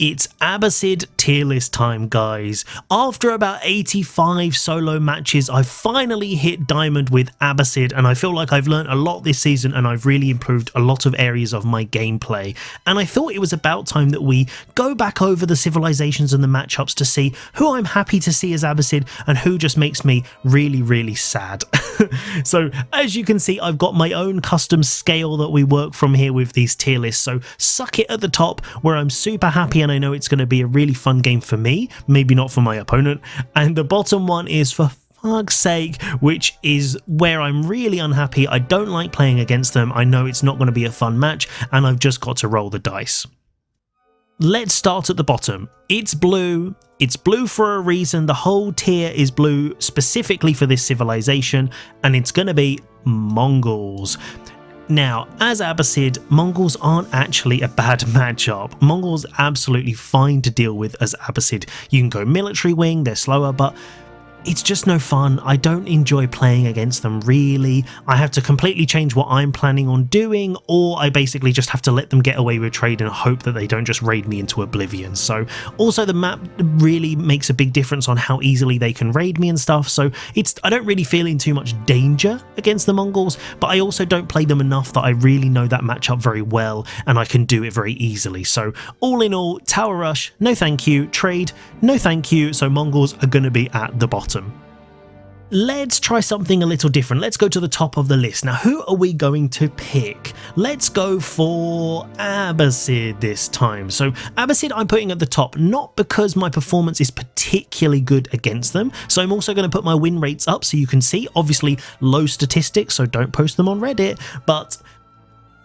It's AbbaSAD tier list time, guys. After about 85 solo matches, I've finally hit Diamond with AbbaSAD, and I feel like I've learned a lot this season and I've really improved a lot of areas of my gameplay. And I thought it was about time that we go back over the civilizations and the matchups to see who I'm happy to see as AbbaSAD and who just makes me really, really sad. So as you can see, I've got my own custom scale that we work from here with these tier lists. So suck it at the top, where I'm super happy and I know it's going to be a really fun game for me, maybe not for my opponent. And the bottom one is for fuck's sake, which is where I'm really unhappy. I don't like playing against them. I know it's not going to be a fun match and I've just got to roll the dice. Let's start at the bottom. It's blue. It's blue for a reason. The whole tier is blue specifically for this civilization, and it's going to be Mongols. Now, as AbbaSAD, Mongols aren't actually a bad matchup. Mongols absolutely fine to deal with as AbbaSAD. You can go military wing, they're slower, but it's just no fun. I don't enjoy playing against them, really. I have to completely change what I'm planning on doing, or I basically just have to let them get away with trade and hope that they don't just raid me into oblivion. So also the map really makes a big difference on how easily they can raid me and stuff, so I don't really feel in too much danger against the Mongols, but I also don't play them enough that I really know that matchup very well and I can do it very easily. So all in all, Tower Rush, no thank you. Trade, no thank you. So Mongols are going to be at the bottom. Let's try something a little different. Let's go to the top of the list. Now, who are we going to pick? Let's go for AbbaSAD this time. So AbbaSAD I'm putting at the top, not because my performance is particularly good against them. So I'm also going to put my win rates up so you can see, obviously low statistics, so don't post them on Reddit. But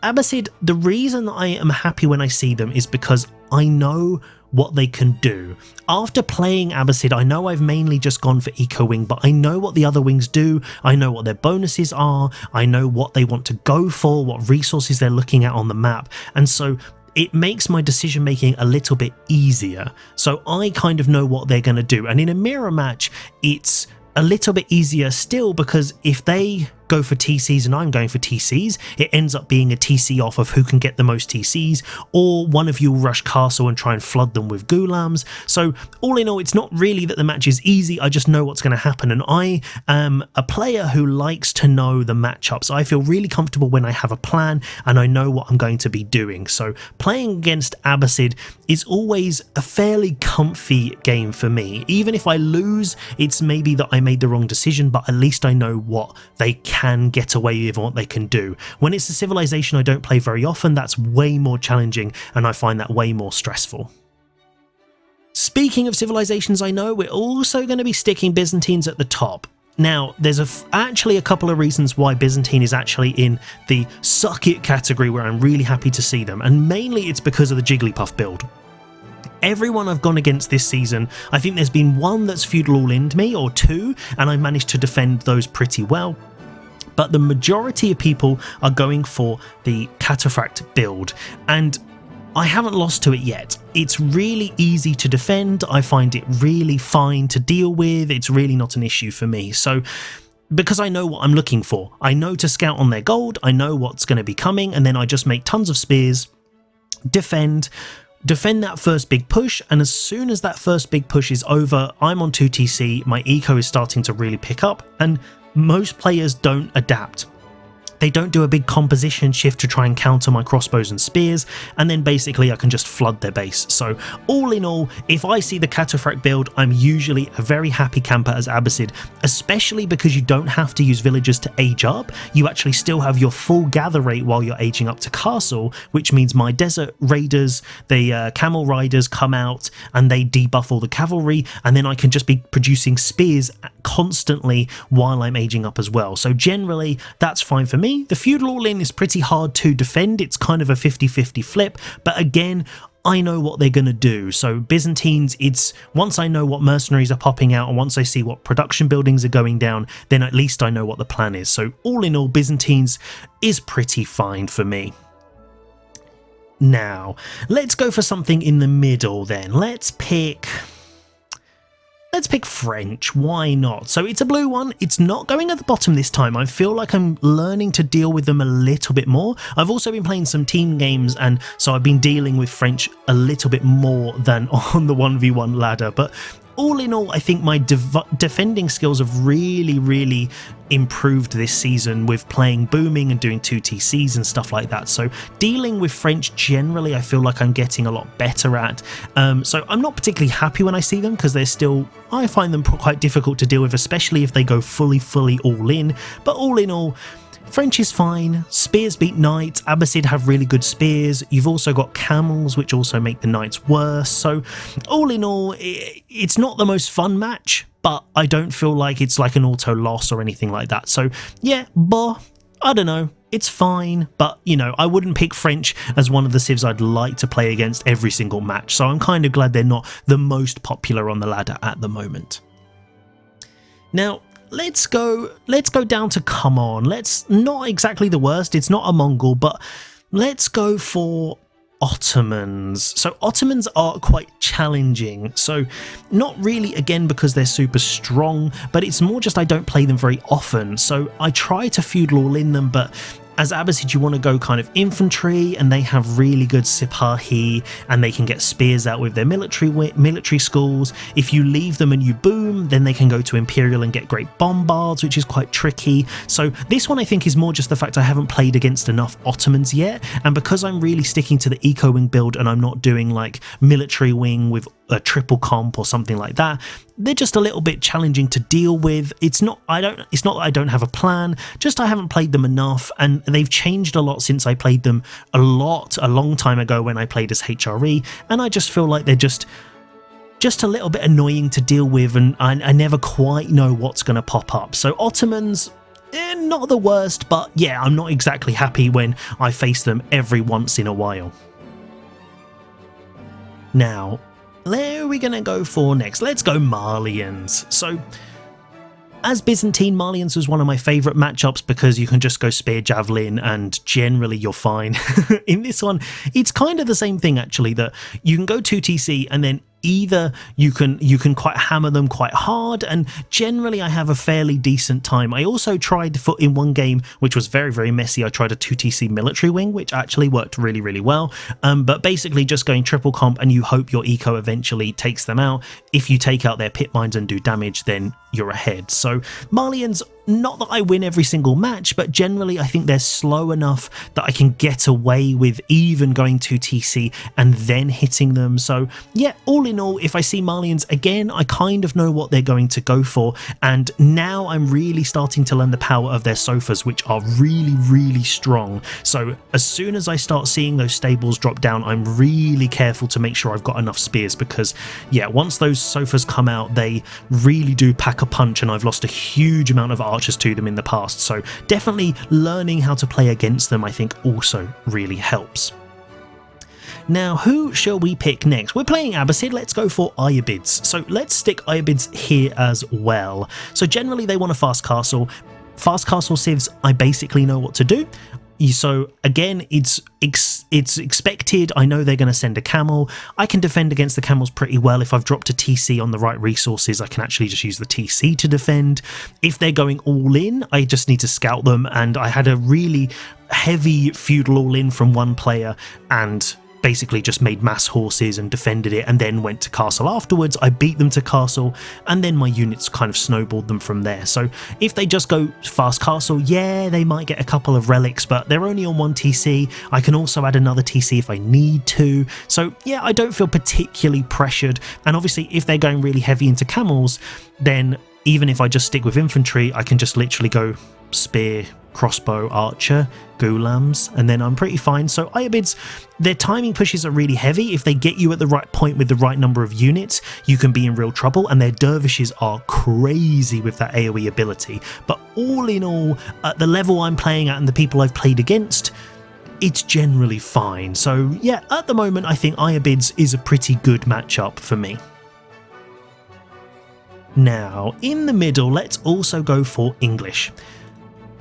AbbaSAD, the reason I am happy when I see them is because I know what they can do. After playing AbbaSAD, I know I've mainly just gone for Eco Wing, but I know what the other wings do, I know what their bonuses are, I know what they want to go for, what resources they're looking at on the map, and so it makes my decision making a little bit easier. So I kind of know what they're going to do, and in a mirror match, it's a little bit easier still, because if they go for TCs and I'm going for TCs, it ends up being a TC off of who can get the most TCs, or one of you will rush castle and try and flood them with gulams. So all in all, it's not really that the match is easy, I just know what's going to happen, and I am a player who likes to know the matchups. I feel really comfortable when I have a plan and I know what I'm going to be doing. So playing against AbbaSAD is always a fairly comfy game for me. Even if I lose, it's maybe that I made the wrong decision, but at least I know what they can get away with and what they can do. When it's a civilization I don't play very often, that's way more challenging and I find that way more stressful. Speaking of civilizations I know, we're also going to be sticking Byzantines at the top. Now, there's actually a couple of reasons why Byzantine is actually in the suck it category, where I'm really happy to see them, and mainly it's because of the Jigglypuff build. Everyone I've gone against this season, I think there's been one that's feudal all-in'd me, or two, and I've managed to defend those pretty well. But the majority of people are going for the Cataphract build, and I haven't lost to it yet. It's really easy to defend, I find it really fine to deal with, it's really not an issue for me. So because I know what I'm looking for, I know to scout on their gold, I know what's going to be coming, and then I just make tons of spears, defend that first big push, and as soon as that first big push is over, I'm on 2 TC, my eco is starting to really pick up, and most players don't adapt. They don't do a big composition shift to try and counter my crossbows and spears, and then basically I can just flood their base. So all in all, if I see the Cataphract build, I'm usually a very happy camper as AbbaSAD, especially because you don't have to use villagers to age up. You actually still have your full gather rate while you're aging up to castle, which means my desert raiders, the camel riders come out and they debuff all the cavalry, and then I can just be producing spears constantly while I'm aging up as well. So generally that's fine for me. The feudal all-in is pretty hard to defend, it's kind of a 50-50 flip, but again, I know what they're going to do. So Byzantines, it's once I know what mercenaries are popping out and once I see what production buildings are going down, then at least I know what the plan is. So all in all, Byzantines is pretty fine for me. Now, let's go for something in the middle then. Let's pick let's pick French, why not? So it's a blue one, it's not going at the bottom this time. I feel like I'm learning to deal with them a little bit more. I've also been playing some team games, and so I've been dealing with French a little bit more than on the 1v1 ladder, but all in all, I think my defending skills have really improved this season with playing booming and doing 2TCs and stuff like that. So dealing with French generally, I feel like I'm getting a lot better at. So I'm not particularly happy when I see them because I find them quite difficult to deal with, especially if they go fully all in. But all in all, French is fine, spears beat knights, AbbaSAD have really good spears, you've also got camels which also make the knights worse, so all in all it's not the most fun match, but I don't feel like it's like an auto loss or anything like that, so yeah, I don't know, it's fine, but you know, I wouldn't pick French as one of the civs I'd like to play against every single match, so I'm kind of glad they're not the most popular on the ladder at the moment. Now, let's go down to come on. Let's not exactly the worst. It's not a Mongol, but let's go for Ottomans. So Ottomans are quite challenging. So not really again because they're super strong, but it's more just I don't play them very often. So I try to feudal all in them, but as AbbaSAD, you want to go kind of infantry, and they have really good sipahi, and they can get spears out with their military schools. If you leave them and you boom, then they can go to Imperial and get great bombards, which is quite tricky. So this one I think is more just the fact I haven't played against enough Ottomans yet, and because I'm really sticking to the eco wing build and I'm not doing like military wing with a triple comp or something like that, they're just a little bit challenging to deal with. It's not that I don't have a plan, just I haven't played them enough, and they've changed a lot since I played them a long time ago when I played as HRE, and I just feel like they're just a little bit annoying to deal with, and I never quite know what's going to pop up. So Ottomans, not the worst, but yeah, I'm not exactly happy when I face them every once in a while. Now, where are we going to go for next? Let's go Malians. So, as Byzantine, Malians was one of my favourite matchups because you can just go spear javelin and generally you're fine. In this one, it's kind of the same thing actually, that you can go 2TC and then either you can quite hammer them quite hard, and generally I have a fairly decent time. I also tried in one game, which was very messy, I tried a 2TC military wing, which actually worked really well, but basically just going triple comp and you hope your eco eventually takes them out. If you take out their pit mines and do damage, then you're ahead. So Malians, not that I win every single match, but generally I think they're slow enough that I can get away with even going 2TC and then hitting them. So yeah, all in all, if I see Malians again, I kind of know what they're going to go for, and now I'm really starting to learn the power of their sofas, which are really strong. So as soon as I start seeing those stables drop down, I'm really careful to make sure I've got enough spears, because yeah, once those sofas come out, they really do pack a punch, and I've lost a huge amount of archers to them in the past. So definitely learning how to play against them I think also really helps. Now, who shall we pick next? We're playing AbbaSAD, let's go for Ayyubids. So let's stick Ayyubids here as well. So generally they want a fast castle. Fast castle civs, I basically know what to do. So again, it's expected. I know they're going to send a camel. I can defend against the camels pretty well. If I've dropped a TC on the right resources, I can actually just use the TC to defend. If they're going all in, I just need to scout them, and I had a really heavy feudal all in from one player and basically just made mass horses and defended it, and then went to castle afterwards. I beat them to castle, and then my units kind of snowballed them from there. So if they just go fast castle, yeah, they might get a couple of relics, but they're only on one TC. I can also add another TC if I need to. So yeah, I don't feel particularly pressured. And obviously if they're going really heavy into camels, then even if I just stick with infantry, I can just literally go spear, crossbow, archer, gulams, and then I'm pretty fine. So Ayyubids, their timing pushes are really heavy. If they get you at the right point with the right number of units, you can be in real trouble, and their dervishes are crazy with that AoE ability. But all in all, at the level I'm playing at and the people I've played against, it's generally fine. So yeah, at the moment I think Ayyubids is a pretty good matchup for me. Now, in the middle, let's also go for English.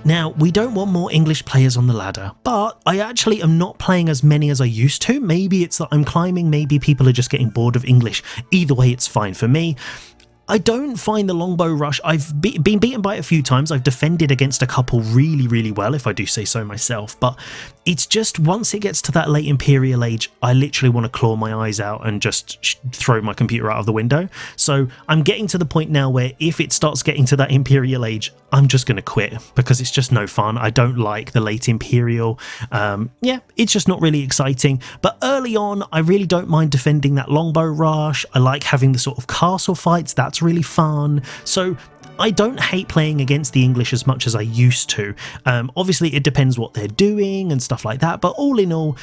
Now, we don't want more English players on the ladder, but I actually am not playing as many as I used to. Maybe it's that I'm climbing, maybe people are just getting bored of English. Either way, it's fine for me. I don't find the longbow rush. I've been beaten by it a few times. I've defended against a couple really, really well, if I do say so myself. But it's just once it gets to that late Imperial Age, I literally want to claw my eyes out and just throw my computer out of the window. So I'm getting to the point now where if it starts getting to that Imperial Age, I'm just going to quit because it's just no fun. I don't like the late Imperial. Yeah, it's just not really exciting. But early on, I really don't mind defending that longbow rush. I like having the sort of castle fights. That's really fun. So I don't hate playing against the English as much as I used to. Obviously, it depends what they're doing and stuff like that, but all in all,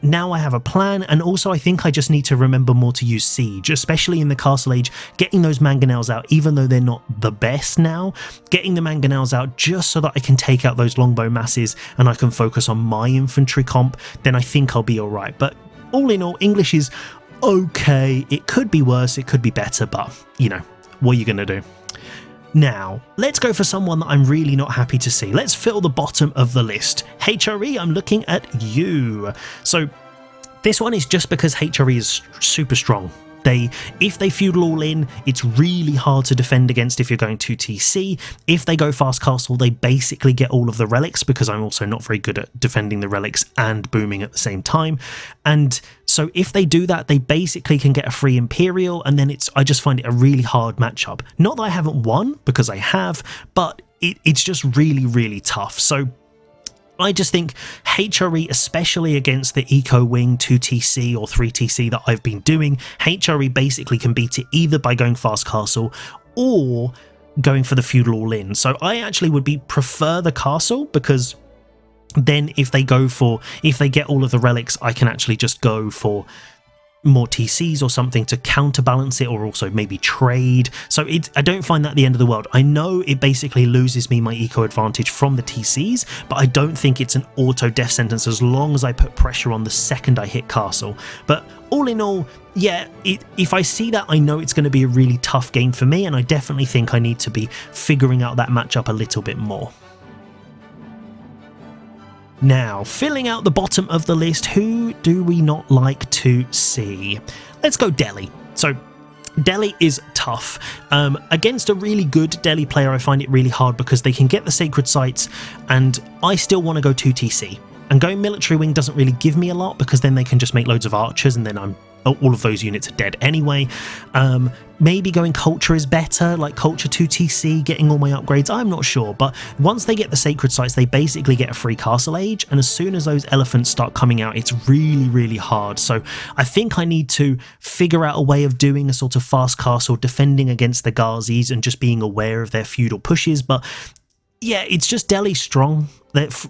now I have a plan, and also I think I just need to remember more to use siege, especially in the Castle Age, getting those mangonels out, even though they're not the best now, getting the mangonels out just so that I can take out those longbow masses and I can focus on my infantry comp, then I think I'll be alright. But all in all, English is okay. It could be worse, it could be better, but, you know, what are you going to do? Now, let's go for someone that I'm really not happy to see. Let's fill the bottom of the list. HRE, I'm looking at you. So this one is just because HRE is super strong. If they feudal all in, it's really hard to defend against if you're going to TC. If they go fast castle, they basically get all of the relics, because I'm also not very good at defending the relics and booming at the same time. And so if they do that, they basically can get a free Imperial, and then I just find it a really hard matchup. Not that I haven't won, because I have, but it's just really, really tough. So I just think HRE, especially against the Eco Wing 2TC or 3TC that I've been doing, HRE basically can beat it either by going fast castle or going for the feudal all in. So I actually would prefer the castle, because then if they get all of the relics, I can actually just go for more TCs or something to counterbalance it, or also maybe trade. So I don't find that the end of the world. I know it basically loses me my eco advantage from the TCs, but I don't think it's an auto death sentence as long as I put pressure on the second I hit castle. But all in all, yeah, if I see that, I know it's going to be a really tough game for me, and I definitely think I need to be figuring out that matchup a little bit more. Now, filling out the bottom of the list, who do we not like to see? Let's go Delhi. So, Delhi is tough. Against a really good Delhi player, I find it really hard because they can get the sacred sites, and I still want to go 2TC. And going military wing doesn't really give me a lot, because then they can just make loads of archers, and then all of those units are dead anyway. Maybe going culture is better, like culture 2TC, getting all my upgrades, I'm not sure. But once they get the sacred sites, they basically get a free castle age, and as soon as those elephants start coming out, it's really, really hard. So I think I need to figure out a way of doing a sort of fast castle, defending against the Ghazis and just being aware of their feudal pushes. But yeah, it's just Delhi strong.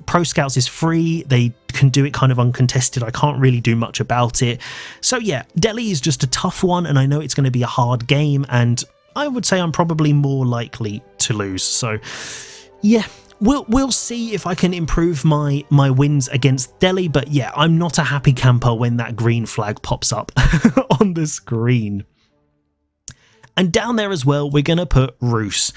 Pro Scouts is free, they can do it kind of uncontested, I can't really do much about it. So yeah, Delhi is just a tough one, and I know it's going to be a hard game, and I would say I'm probably more likely to lose. So yeah, we'll see if I can improve my wins against Delhi, but yeah, I'm not a happy camper when that green flag pops up on the screen. And down there as well, we're going to put Rus.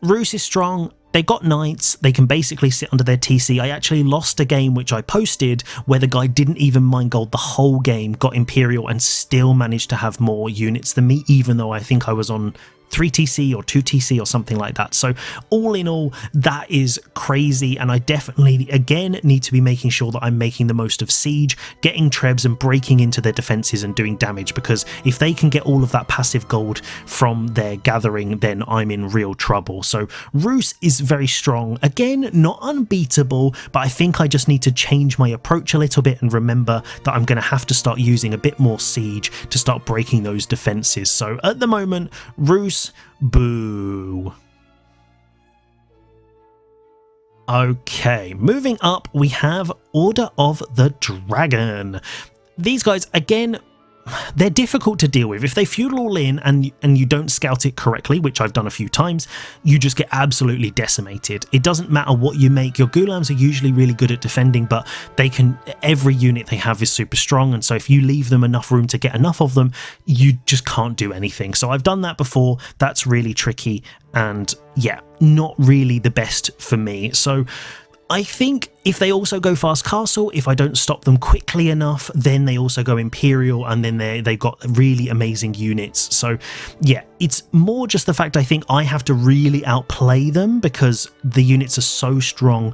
Rus is strong. They got knights, they can basically sit under their TC. I actually lost a game which I posted where the guy didn't even mine gold the whole game, got Imperial, and still managed to have more units than me, even though I think I was on 3TC or 2TC or something like that. So all in all, that is crazy, and I definitely again need to be making sure that I'm making the most of siege, getting trebs and breaking into their defenses and doing damage, because if they can get all of that passive gold from their gathering, then I'm in real trouble. So Rus is very strong, again not unbeatable, but I think I just need to change my approach a little bit and remember that I'm going to have to start using a bit more siege to start breaking those defenses. So at the moment, Rus, boo. Okay, moving up, we have Order of the Dragon. These guys, again, they're difficult to deal with. If they feudal all in and you don't scout it correctly, which I've done a few times, you just get absolutely decimated. It doesn't matter what you make. Your Ghulams are usually really good at defending, but every unit they have is super strong, and so if you leave them enough room to get enough of them, you just can't do anything. So I've done that before. That's really tricky, and yeah, not really the best for me. So I think if they also go fast castle, if I don't stop them quickly enough, then they also go imperial, and then they've got really amazing units. So yeah, it's more just the fact I think I have to really outplay them because the units are so strong.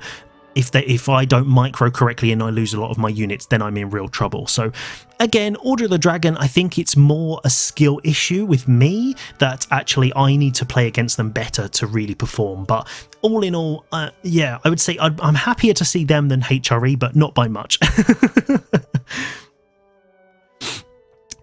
If I don't micro correctly and I lose a lot of my units, then I'm in real trouble. So again, Order of the Dragon, I think it's more a skill issue with me that actually I need to play against them better to really perform. But all in all, yeah, I would say I'm happier to see them than HRE, but not by much.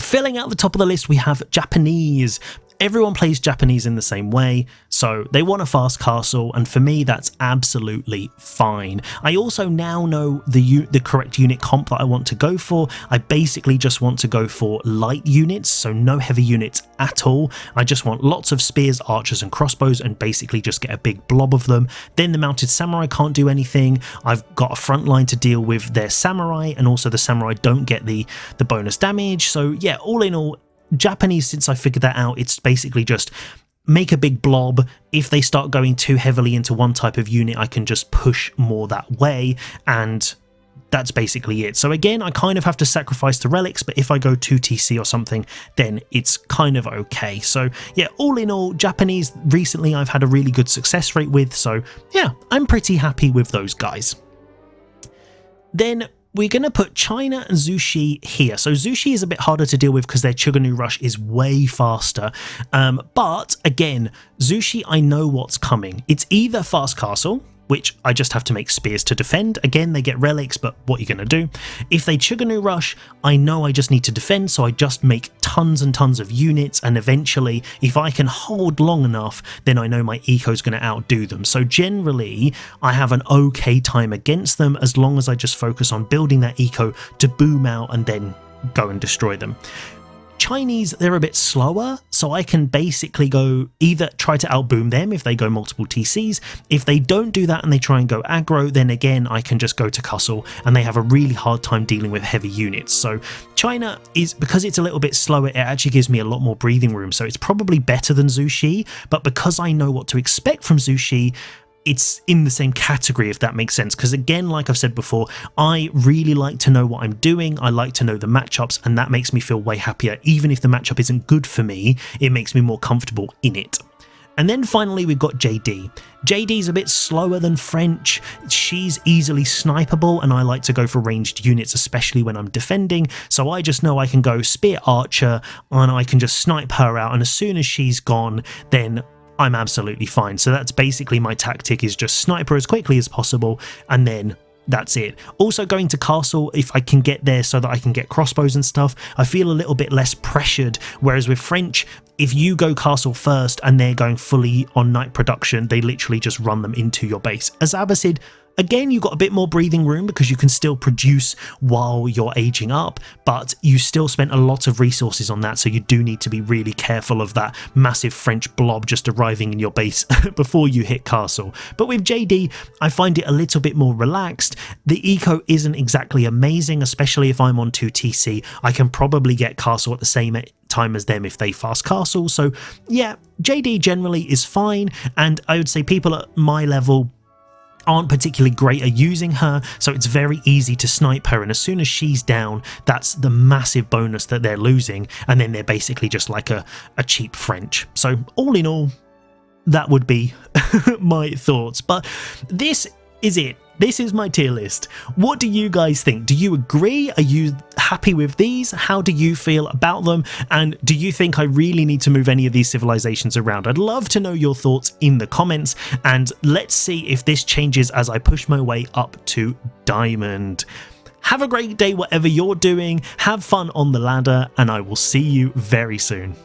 Filling out the top of the list, we have Japanese. Everyone plays Japanese in the same way, so they want a fast castle, and for me that's absolutely fine. I also now know the correct unit comp that I want to go for. I basically just want to go for light units, so no heavy units at all. I just want lots of spears, archers and crossbows, and basically just get a big blob of them. Then the mounted samurai can't do anything. I've got a front line to deal with their samurai, and also the samurai don't get the bonus damage. So yeah, all in all, Japanese, since I figured that out, it's basically just make a big blob. If they start going too heavily into one type of unit, I can just push more that way, and that's basically it. So again, I kind of have to sacrifice the relics, but if I go 2TC or something, then it's kind of okay. So yeah, all in all, Japanese recently I've had a really good success rate with, so yeah, I'm pretty happy with those guys. Then we're going to put China and Zhu Xi here. So Zhu Xi is a bit harder to deal with because their Chuganu Rush is way faster. But again, Zhu Xi, I know what's coming. It's either Fast Castle, which I just have to make spears to defend. Again, they get relics, but what are you going to do? If they Chuganu Rush, I know I just need to defend, so I just make tons and tons of units, and eventually, if I can hold long enough, then I know my eco is going to outdo them. So generally, I have an okay time against them as long as I just focus on building that eco to boom out and then go and destroy them. Chinese, they're a bit slower, so I can basically go either try to outboom them if they go multiple TCs. If they don't do that and they try and go aggro, then again I can just go to Cussle, and they have a really hard time dealing with heavy units. So China is, because it's a little bit slower, it actually gives me a lot more breathing room, so it's probably better than Zhu Xi, but because I know what to expect from Zhu Xi, it's in the same category, if that makes sense, because again, like I've said before, I really like to know what I'm doing. I like to know the matchups, and that makes me feel way happier. Even if the matchup isn't good for me, it makes me more comfortable in it. And then finally we've got JD. JD's a bit slower than French. She's easily snipeable, and I like to go for ranged units, especially when I'm defending. So I just know I can go spear archer and I can just snipe her out, and as soon as she's gone, then I'm absolutely fine. So that's basically my tactic, is just sniper as quickly as possible, and then that's it. Also going to castle, if I can get there so that I can get crossbows and stuff, I feel a little bit less pressured, whereas with French, if you go castle first and they're going fully on night production, they literally just run them into your base. As AbbaSAD, again, you've got a bit more breathing room because you can still produce while you're aging up, but you still spent a lot of resources on that, so you do need to be really careful of that massive French blob just arriving in your base before you hit castle. But with JD, I find it a little bit more relaxed. The eco isn't exactly amazing, especially if I'm on 2TC. I can probably get castle at the same time as them if they fast castle. So yeah, JD generally is fine, and I would say people at my level aren't particularly great at using her, so it's very easy to snipe her, and as soon as she's down, that's the massive bonus that they're losing, and then they're basically just like a cheap French. So all in all, that would be my thoughts. But this is it. This is my tier list. What do you guys think? Do you agree? Are you happy with these? How do you feel about them? And do you think I really need to move any of these civilizations around? I'd love to know your thoughts in the comments, and let's see if this changes as I push my way up to Diamond. Have a great day, whatever you're doing. Have fun on the ladder, and I will see you very soon.